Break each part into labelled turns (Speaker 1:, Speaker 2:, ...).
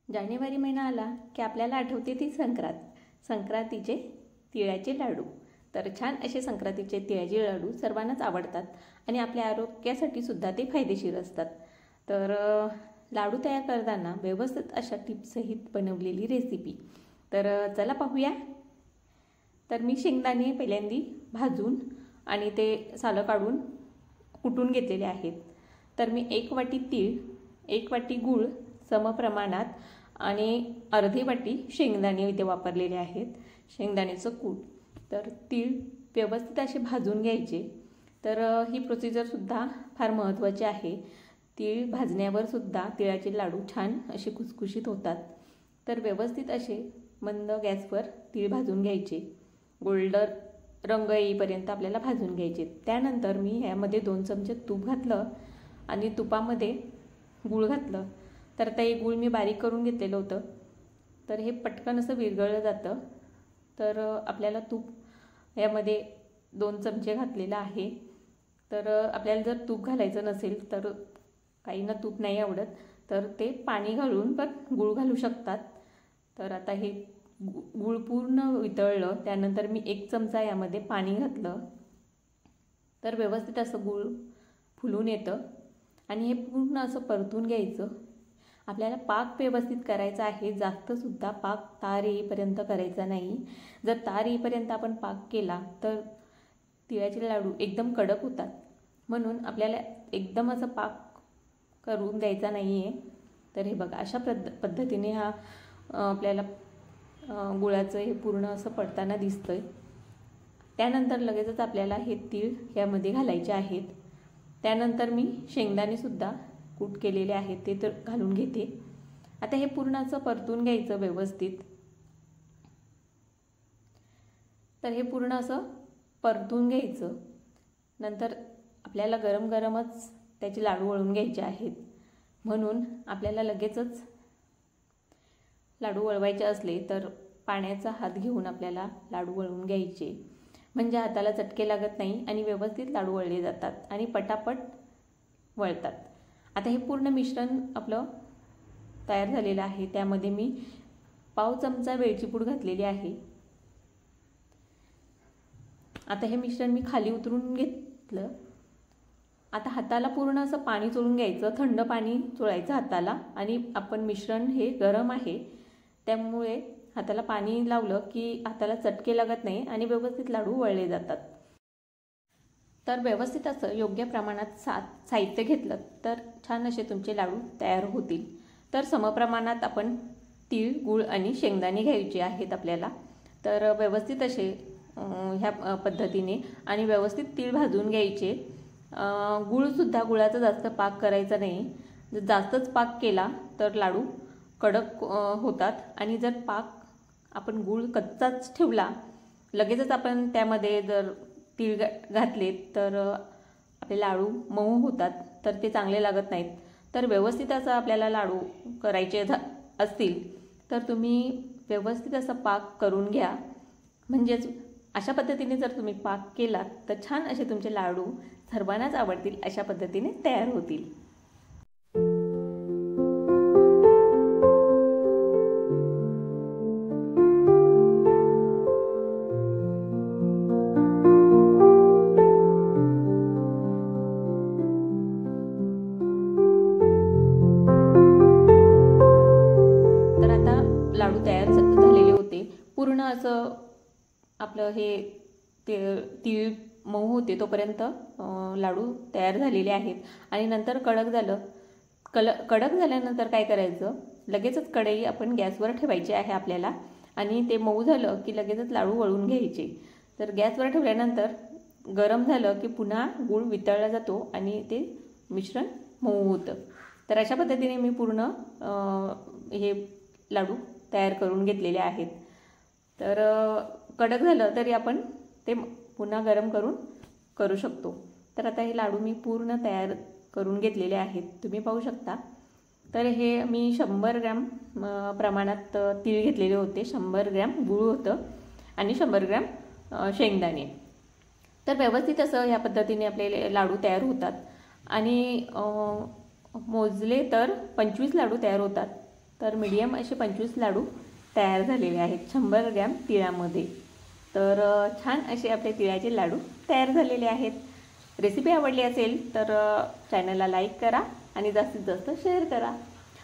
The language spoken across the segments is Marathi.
Speaker 1: जानेवारी महिना आला की आपल्याला आठवते ती संक्रांतीचे तिळाचे लाडू। तर छान असे संक्रांतीचे तिळाचे लाडू सर्वांनाच आवडतात आणि आपल्या आरोग्यासाठी सुद्धा ते फायदेशीर असतात। तर लाडू तयार करताना व्यवस्थित अशा टिप्ससहित बनवलेली रेसिपी। तर चला पाहूया। तर मी शेंगदाणे पहिल्यांदा भाजून आणि ते सालं काढून कुटून घेतलेले आहेत। तर मी 1 वाटी तीळ, 1 वाटी गूळ समप्रमाणात आणि अर्धी वाटी शेंगदाणे इथे वापरलेले आहेत, शेंगदाण्याचं कूट। तर तीळ व्यवस्थित असे भाजून घ्यायचे। तर ही प्रोसिजर सुद्धा फार महत्त्वाची आहे। तीळ भाजण्यावर सुद्धा तिळाचे लाडू छान असे खुसखुशीत होतात। तर व्यवस्थित असे मंद गॅसवर तीळ भाजून घ्यायचे, गोल्डन रंग येईपर्यंत आपल्याला भाजून घ्यायचे। त्यानंतर मी यामध्ये 2 चमचे तूप घातलं आणि तुपामध्ये गूळ घातलं। तर आता हे गूळ मी बारीक करून घेतलेलं होतं। तर हे पटकन असं विरघळलं जातं। तर आपल्याला तूप यामध्ये 2 चमचे घातलेलं आहे। तर आपल्याला जर तूप घालायचं नसेल तर काहींना तूप नाही आवडत तर ते पाणी घालून पण गूळ घालू शकतात। तर आता हे गूळ पूर्ण वितळलं त्यानंतर मी 1 चमचा यामध्ये पाणी घातलं। तर व्यवस्थित असं गूळ फुलून येतं आणि हे पूर्ण असं परतून घ्यायचं। आपल्याला पाक व्यवस्थित करायचा आहे, जास्त सुद्धा पाक तार येईपर्यंत करायचा नाही। जर तार येईपर्यंत आपण पाक केला तर तिळाचे लाडू एकदम कडक होतात, म्हणून आपल्याला एकदम असं पाक करून द्यायचा नाही आहे। तर हे बघा अशा पद्धतीने हा आपल्याला गुळाचं हे पूर्ण असं पडताना दिसतंय। त्यानंतर लगेचच आपल्याला हे तीळ यामध्ये घालायचे आहेत। त्यानंतर मी शेंगदाणे सुद्धा कूट केलेले आहेत ते तर घालून घेते। आता हे पूर्ण असं परतून घ्यायचं व्यवस्थित। तर हे पूर्ण असं परतून घ्यायचं। नंतर आपल्याला गरम गरमच त्याचे लाडू वळून घ्यायचे आहेत, म्हणून आपल्याला लगेचच लाडू वळवायचे असले तर पाण्याचा हात घेऊन आपल्याला लाडू वळवून घ्यायचे, म्हणजे हाताला चटके लागत नाही आणि व्यवस्थित लाडू वळले जातात आणि पटापट वळतात। आता हे पूर्ण मिश्रण आपलं तयार झालेलं आहे। त्यामध्ये मी पाव चमचा वेलची पूड घातलेली आहे। आता हे मिश्रण मी खाली उतरून घेतलं। आता हाताला पूर्ण असं पाणी चोळून घ्यायचं, थंड पाणी चोळायचं हाताला। आणि आपण मिश्रण हे गरम आहे त्यामुळे हाताला पाणी लावलं की हाताला चटके लागत नाही आणि व्यवस्थित लाडू वळले जातात। तर व्यवस्थित असं योग्य प्रमाणात साहित्य घेतलं तर छान असे तुमचे लाडू तयार होतील। तर समप्रमाणात आपण तीळ, गूळ आणि शेंगदाणे घ्यायचे आहेत आपल्याला। तर व्यवस्थित असे ह्या पद्धतीने आणि व्यवस्थित तीळ भाजून घ्यायचे। गूळसुद्धा गुळाचा जास्त पाक करायचा नाही, जर जास्तच पाक केला तर लाडू कडक होतात आणि जर पाक आपण गूळ कच्चाच ठेवला, लगेचच आपण त्यामध्ये जर तीळ घातले तर आपले लाडू मऊ होतात, तर ते चांगले लागत नाहीत। तर व्यवस्थित असं आपल्याला लाडू करायचे असतील तर तुम्ही व्यवस्थित असं पाक करून घ्या, म्हणजेच अशा पद्धतीने जर तुम्ही पाक केलात तर छान असे तुमचे लाडू सर्वांनाच आवडतील अशा पद्धतीने तयार होतील। तर आता लाडू तयार झालेले होते। पूर्ण असं आपलं हे तीळ मऊ होते तोपर्यंत लाडू तयार झालेले आहेत। आणि नंतर कडक झाल्यानंतर काय करायचं, लगेचच कढई आपण गॅसवर ठेवायची आहे आपल्याला आणि ते मऊ झालं की लगेचच लाडू वळून घ्यायचे। तर गॅसवर ठेवल्यानंतर गरम झालं की पुन्हा गूळ वितळला जातो आणि ते मिश्रण मऊ होतं। तर अशा पद्धतीने मी पूर्ण हे लाडू तयार करून घेतलेले आहेत। तर कडक झालं तरी आपण ते पुन्हा गरम करून करू शकतो। तर आता हे लाडू मी पूर्ण तयार करून घेतलेले आहेत, तुम्ही पाहू शकता। तर हे मी 100 ग्रॅम प्रमाणात तीळ घेतलेले होते, 100 ग्रॅम गूळ होतं आणि 100 ग्रॅम शेंगदाणे। तर व्यवस्थित असं ह्या पद्धतीने आपले लाडू तयार होतात आणि मोजले तर 25 लाडू तयार होतात। तर मीडियम असे 25 लाडू तयार झालेले आहेत 100 ग्रॅम तिळामध्ये। तर छान असे आपले तिळाचे लाडू तयार झालेले आहेत। रेसिपी आवडली असेल तर चॅनलला लाईक करा आणि जास्तीत जास्त शेअर करा।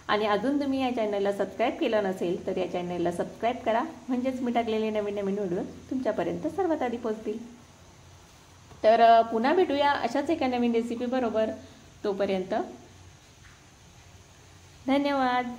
Speaker 1: आणि अजून तुम्ही या चॅनलला सबस्क्राईब केलं नसेल तर या चॅनलला सबस्क्राईब करा, म्हणजेच मी टाकलेले नवीन नवीन व्हिडिओ तुमच्यापर्यंत सर्वात आधी पोहोचतील। तर पुन्हा भेटूया अशाच एका नवीन रेसिपी बरोबर। तोपर्यंत धन्यवाद।